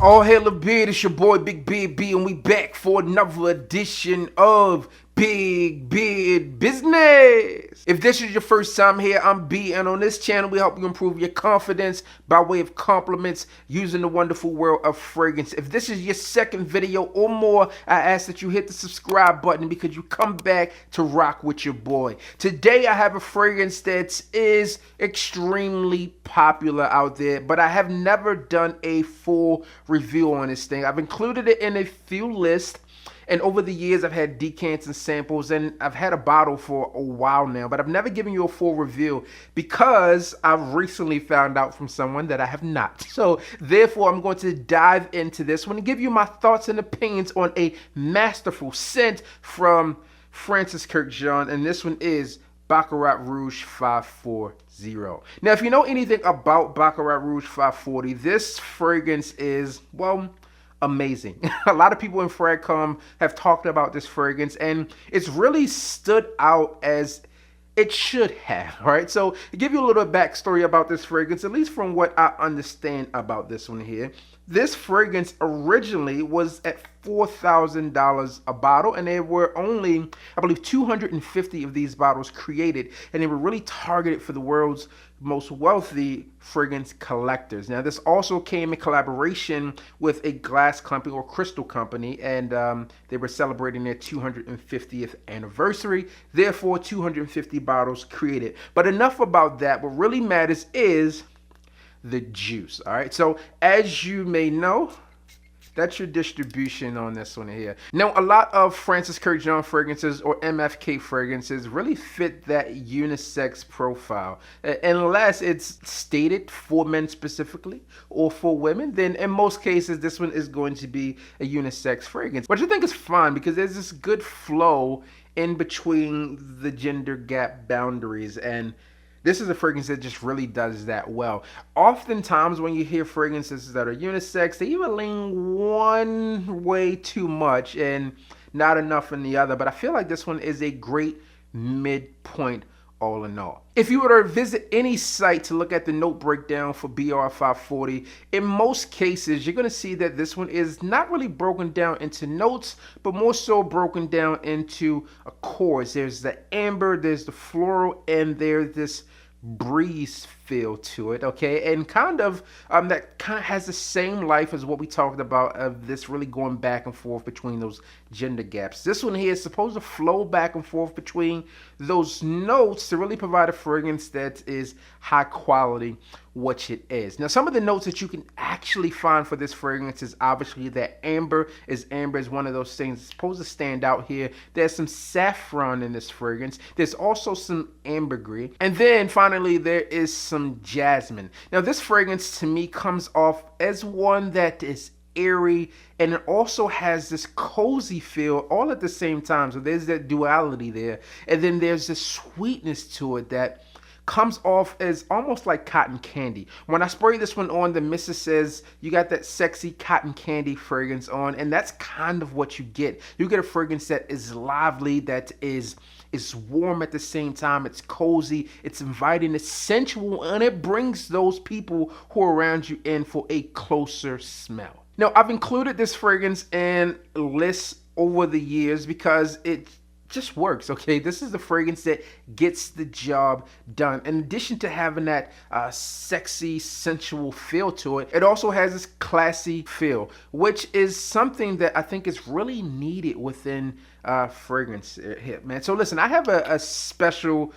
All hail a beard, it's your boy Big Beard B, and we back for another edition of Big Beard Business. If this is your first time here, I'm B, and on this channel we help you improve your confidence by way of compliments using the wonderful world of fragrance. If this is your second video or more, I ask that you hit the subscribe button because you come back to rock with your boy. Today I have a fragrance that is extremely popular out there, but I have never done a full review on this thing. I've included it in a few lists, and over the years I've had decants and samples, and I've had a bottle for a while now, but I've never given you a full review because I've recently found out from someone that I have not. So therefore I'm going to dive into this one and give you my thoughts and opinions on a masterful scent from Francis Kurkdjian, and this one is Baccarat Rouge 540. Now, if you know anything about Baccarat Rouge 540, this fragrance is, well, amazing. A lot of people in Fragcom have talked about this fragrance, and it's really stood out as it should have, right? So to give you a little backstory about this fragrance, at least from what I understand about this one here, this fragrance originally was at $4,000 a bottle, and there were only, I believe, 250 of these bottles created, and they were really targeted for the world's most wealthy fragrance collectors. Now, this also came in collaboration with a glass company or crystal company, and they were celebrating their 250th anniversary. Therefore, 250 bottles created. But enough about that. What really matters is the juice. All right, so as you may know, that's your distribution on this one here. Now, a lot of Francis Kurkdjian fragrances or MFK fragrances really fit that unisex profile. Unless it's stated for men specifically or for women, then in most cases this one is going to be a unisex fragrance. Which I think is fine because there's this good flow in between the gender gap boundaries, and this is a fragrance that just really does that well. Oftentimes when you hear fragrances that are unisex, they either lean one way too much and not enough in the other. But I feel like this one is a great midpoint all in all. If you were to visit any site to look at the note breakdown for BR540, in most cases you're going to see that this one is not really broken down into notes, but more so broken down into accords. There's the amber, there's the floral, and there's this breeze feel to it, okay, and that kind of has the same life as what we talked about of this really going back and forth between those gender gaps. This one here is supposed to flow back and forth between those notes to really provide a fragrance that is high quality, which it is. Now, some of the notes that you can actually find for this fragrance is obviously that amber is one of those things that's supposed to stand out here. There's some saffron in this fragrance. There's also some ambergris, and then finally there is some jasmine. Now, this fragrance to me comes off as one that is airy, and it also has this cozy feel all at the same time. So there's that duality there, and then there's this sweetness to it that comes off as almost like cotton candy. When I spray this one on, the missus says you got that sexy cotton candy fragrance on, and that's kind of what you get. You get a fragrance that is lively, that is warm at the same time, it's cozy, it's inviting, it's sensual, and it brings those people who are around you in for a closer smell. Now, I've included this fragrance in lists over the years because it just works, okay? This is the fragrance that gets the job done. In addition to having that sexy, sensual feel to it, it also has this classy feel, which is something that I think is really needed within fragrance here, man. So listen, I have a special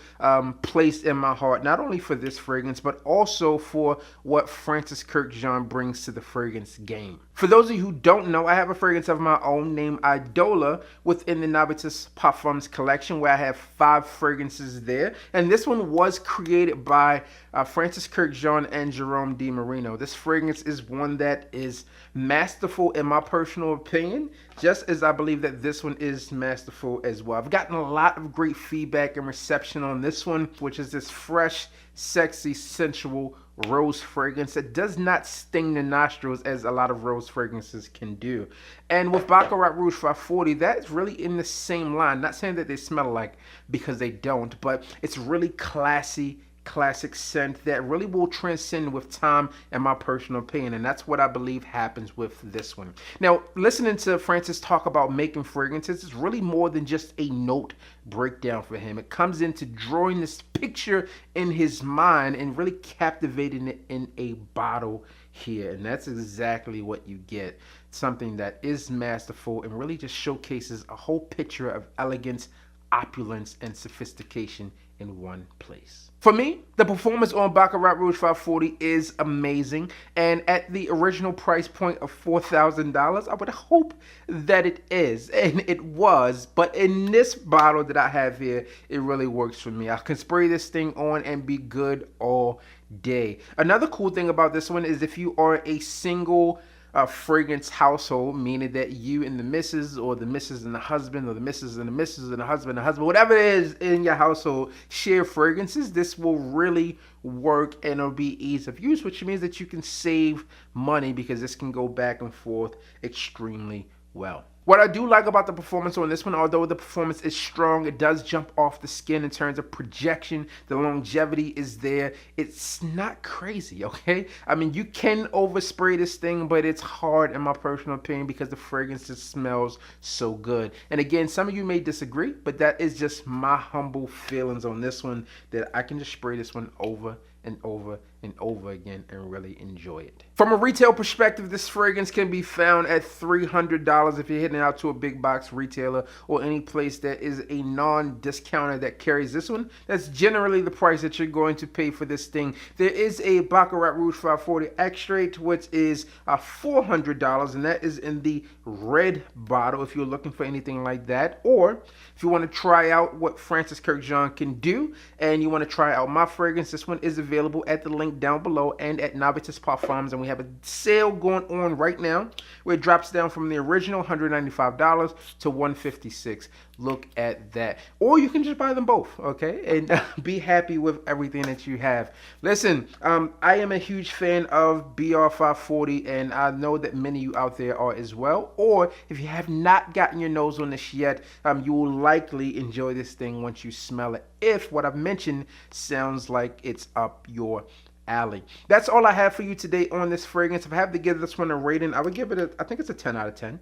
place in my heart, not only for this fragrance, but also for what Francis Kurkdjian brings to the fragrance game. For those of you who don't know, I have a fragrance of my own named Idola within the Enamoured collection, where I have 5 fragrances there. And this one was created by Francis Kurkdjian and Jerome Di Marino. This fragrance is one that is masterful in my personal opinion, just as I believe that this one is masterful as well. I've gotten a lot of great feedback and reception on this one, which is this fresh, sexy, sensual rose fragrance that does not sting the nostrils as a lot of rose fragrances can do. And with Baccarat Rouge 540, that's really in the same line. Not saying that they smell alike, because they don't, but it's really classy, classic scent that really will transcend with time, in my personal opinion, and that's what I believe happens with this one. Now, listening to Francis talk about making fragrances is really more than just a note breakdown for him. It comes into drawing this picture in his mind and really captivating it in a bottle here, and that's exactly what you get. Something that is masterful and really just showcases a whole picture of elegance, opulence, and sophistication in one place. For me, the performance on Baccarat Rouge 540 is amazing, and at the original price point of $4,000, I would hope that it is, and it was, but in this bottle that I have here, it really works for me. I can spray this thing on and be good all day. Another cool thing about this one is if you are a single fragrance household, meaning that you and the missus, or the missus and the husband, or the missus and the missus and the husband, whatever it is in your household, share fragrances, this will really work and it'll be ease of use, which means that you can save money because this can go back and forth extremely well. What I do like about the performance on this one, although the performance is strong, it does jump off the skin in terms of projection. The longevity is there. It's not crazy, okay? I mean, you can overspray this thing, but it's hard in my personal opinion because the fragrance just smells so good. And again, some of you may disagree, but that is just my humble feelings on this one, that I can just spray this one over and over and over again and really enjoy it. From a retail perspective, this fragrance can be found at $300 if you're hitting out to a big box retailer or any place that is a non-discounter that carries this one. That's generally the price that you're going to pay for this thing. There is a Baccarat Rouge 540 extrait, which is $400, and that is in the red bottle if you're looking for anything like that. Or if you want to try out what Francis Kurkdjian can do and you want to try out my fragrance, this one is available at the link down below and at Novitas Parfums, and we have a sale going on right now where it drops down from the original $195 to $156. Look at that. Or you can just buy them both, okay, and be happy with everything that you have. Listen, I am a huge fan of BR 540, and I know that many of you out there are as well. Or if you have not gotten your nose on this yet, you will likely enjoy this thing once you smell it, if what I've mentioned sounds like it's up your alley. That's all I have for you today on this fragrance. If I have to give this one a rating, I would give it I think it's a 10 out of 10.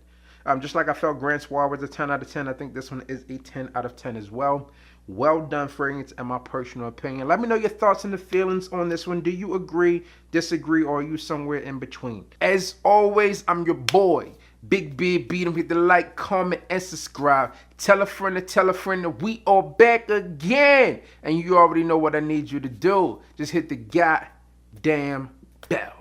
Just like I felt Grand Soir was a 10 out of 10, I think this one is a 10 out of 10 as well. Well done fragrance in my personal opinion. Let me know your thoughts and the feelings on this one. Do you agree, disagree, or are you somewhere in between? As always, I'm your boy, Big Beard Beat 'em. Hit the like, comment, and subscribe. Tell a friend to tell a friend that we are back again. And you already know what I need you to do. Just hit the goddamn bell.